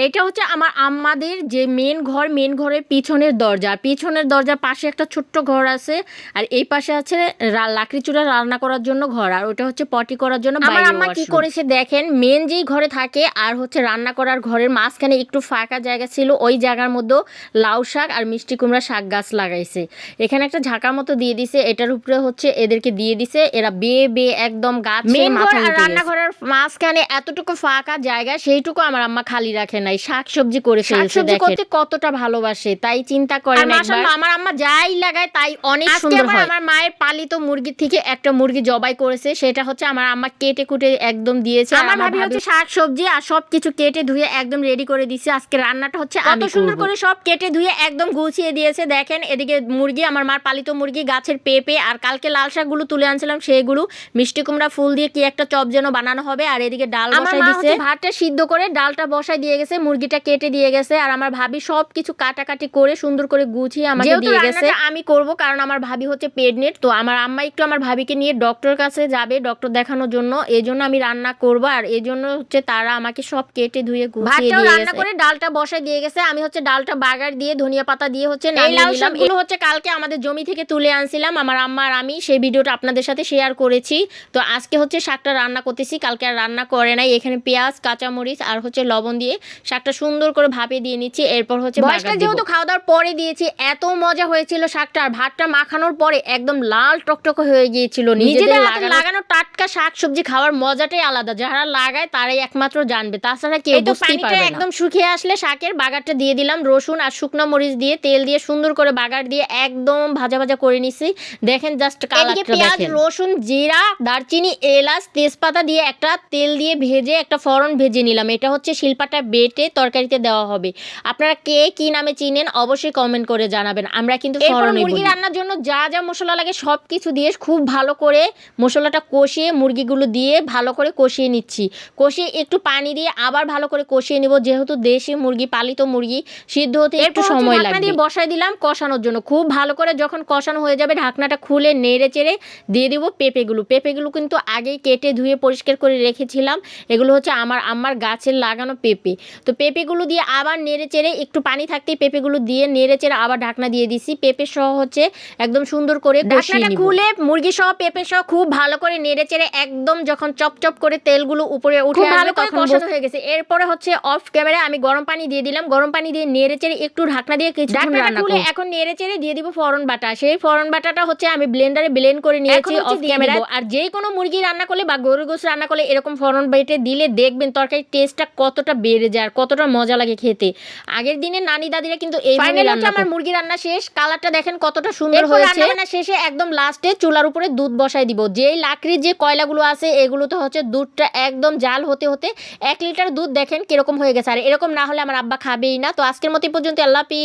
এটা হচ্ছে আমাদের যে মেন ঘরের পিছনের দরজার পাশে একটা ছোট্ট ঘর আছে, আর এই পাশে আছে লাকড়ি চুলা রান্না করার জন্য ঘর, আর ওটা হচ্ছে পটি করার জন্য। আমার আম্মা কি করেছে দেখেন, মেন যেই ঘরে থাকে আর হচ্ছে রান্না করার ঘরের মাঝখানে একটু ফাঁকা জায়গা ছিল, ওই জায়গার মধ্যে লাউ শাক আর মিষ্টি কুমড়া শাক গাছ লাগাইছে। এখানে একটা ঝাঁকার মতো দিয়ে দিছে, এটার উপরে হচ্ছে এদেরকে দিয়ে দিছে, এরা বেয়ে বেয়ে একদম গাছ। মেন ঘর আর রান্নাঘরের মাঝখানে এতটুকু ফাঁকা জায়গা, সেইটুকু আমার আম্মা খালি রাখে নাই, শাকসবজি করে ফেলেছে। দেখতে কতটা ভালোবাসে, তাই চিন্তা করেন মাশাআল্লাহ আমার আম্মা যাই লাগায় তাই অনেক সুন্দর হয়। আমার মায়ের পালিত মুরগি থেকে একটা মুরগি জবাই করেছে, সেটা হচ্ছে আমার আম্মা কেটে কুটে একদম দিয়েছে। আমার ভাবি হচ্ছে শাকসবজি আর সবকিছু কেটে ধুয়ে একদম রেডি করে দিয়েছে। আজকে রান্নাটা হচ্ছে এত সুন্দর করে সব কেটে ধুয়ে একদম গুছিয়ে দিয়েছে। দেখেন এদিকে মুরগি, আমার মার পালিত মুরগি, গাছের পেঁপে, আর কালকে লাল শাকগুলো তুলে আনছিলাম সেগুলো, মিষ্টি কুমড়া ফুল দিয়ে কি একটা চপ যেন বানানো হবে, আর এদিকে ডাল বসাই দিয়েছে। ভাতটা সিদ্ধ করে ডালটা বসাই দিয়ে গেছে, মুরগিটা কেটে দিয়ে গেছে, আর আমার ভাবি সবকিছু কাটাকাটি করে সুন্দর করে গুছিয়ে আমাকে দিয়ে গেছে। আমি করব কারণ আমার ভাবি হচ্ছে প্রেগনেন্ট, তো আমার আম্মা একটু আমার ভাবিকে নিয়ে ডক্টর কাছে যাবে, ডক্টর দেখানোর জন্য, এই জন্য আমি রান্না করব, আর এই জন্য হচ্ছে তারা আমাকে সব কেটে ধুয়ে গুছিয়ে দিয়ে রান্না করে ডালটা বসাই দিয়ে গেছে। আমি হচ্ছে ডালটা বাগার দিয়ে ধনিয়া পাতা দিয়ে হচ্ছে নামিয়ে নিলাম। এগুলো হচ্ছে কালকে আমাদের জমি থেকে তুলে আনছিলাম আমার আম্মা আর আমি, সেই ভিডিওটা আপনাদের সাথে শেয়ার করেছি। তো আজকে হচ্ছে শাকটা রান্না করতেছি, কালকে আর রান্না করে নাই। এখানে পেঁয়াজ, কাঁচামরিচ আর হচ্ছে লবণ দিয়ে শাকটা সুন্দর করে ভাপে দিয়ে নিচ্ছি। এরপর হচ্ছে বয়সটা যেহেতু খাওয়া দাওয়ার পরে দিয়েছি, এত মজা হয়েছিল শাকটা, আর ভাতটা মাখানোর পরে একদম লাল টকটকে হয়ে গিয়েছিল। নিজেদের লাগানো টাটকা শাক সবজি খাওয়ার মজাটাই আলাদা, যারা লাগায় তারাই একমাত্র জানবে, তাছাড়া কেউ বুঝতেই পারবে না। একদম শুকিয়ে আসলে শাকের বাগারটা দিয়ে দিলাম, রসুন আর শুকনো মরিচ দিয়ে তেল দিয়ে সুন্দর করে বাগার দিয়ে একদম ভাজা ভাজা করে নিছি। দেখেন জাস্ট কালারটা, পেঁয়াজ, রসুন, জিরা, দারচিনি, এলাচ, তেজপাতা দিয়ে একটা তেল দিয়ে ভেজে একটা ফোড়ন ভেজে নিলাম। এটা হচ্ছে শিলপাটা বেটে তরকারিতে দেওয়া হবে। আপনারা কে কি নামে চিনেন অবশ্যই কমেন্ট করে জানাবেন। আমরা কিন্তু মুরগি রান্নার জন্য যা যা মশলা লাগে সব কিছু দিয়ে খুব ভালো করে মশলাটা কষিয়ে মুরগিগুলো দিয়ে ভালো করে কষিয়ে নিচ্ছি। কষিয়ে একটু পানি দিয়ে আবার ভালো করে কষিয়ে নিব, যেহেতু দেশি মুরগি, পালিত মুরগি, সিদ্ধ হতে একটু সময় লাগবে। দিয়ে বসাই দিলাম কষানোর জন্য, খুব ভালো করে যখন কষানো হয়ে যাবে ঢাকনাটা খুলে নেড়ে চেড়ে দিয়ে দিব পেঁপেগুলো কিন্তু আগেই কেটে ধুয়ে পরিষ্কার করে রেখেছিলাম। এগুলো হচ্ছে আমার আম্মার গাছের লাগানো পেঁপে। তো পেঁপেগুলো দিয়ে আবার নেড়ে চেড়ে একটু পানি থাকতেই পেঁপেগুলো দিয়ে নেড়ে চেড়ে আবার ঢাকনা দিয়ে দিছি। পেঁপে সহ হচ্ছে একদম সুন্দর করে ঢাকনাটা খুলে মুরগি সহ পেঁপে সহ খুব ভালো করে নেড়ে চেড়ে একদম যখন চপচপ করে তেলগুলো উপরে উঠে ভালো করে কষানো হয়ে গেছে, এরপরে হচ্ছে অফ ক্যামেরা আমি গরম পানি দিয়ে দিলাম। গরম পানি দিয়ে নেড়ে চেড়ে একটু ঢাকনা দিয়ে কিছুক্ষণ রান্না করব। এখন নেড়ে চেড়ে দিয়ে দিব ফোড়ন বাটা। সেই ফোড়ন বাটাটা হচ্ছে আমি ব্লেন্ডারে ব্লেন্ড করে নিয়েছি অফ ক্যামেরা। আর যে কোনো মুরগি রান্না করলে বা গরুর গোশত রান্না করলে এরকম ফোড়ন বেটে দিলে দেখবেন তরকারির টেস্টটা কতটা বেড়ে যায় আর কতটা মজা লাগে খেতে। আগের দিনের নানি দাদিরা কিন্তু এইভাবে রান্না করত। আমার মুরগি রান্না শেষ, কালারটা দেখেন কতটা সুন্দর হয়েছে। রান্না শেষে একদম লাস্টে চুলার উপরে দুধ বসাই দিব। যেই লাকড়ির যে কয়লাগুলো আছে এগুলোতে হচ্ছে দুধটা একদম জাল হতে হতে 1 লিটার দুধ দেখেন কিরকম হয়ে গেছে। আর এরকম না হলে আমার আব্বা খাবেই না। তো আজকের মতো পর্যন্ত, আল্লাহ হাফেজ।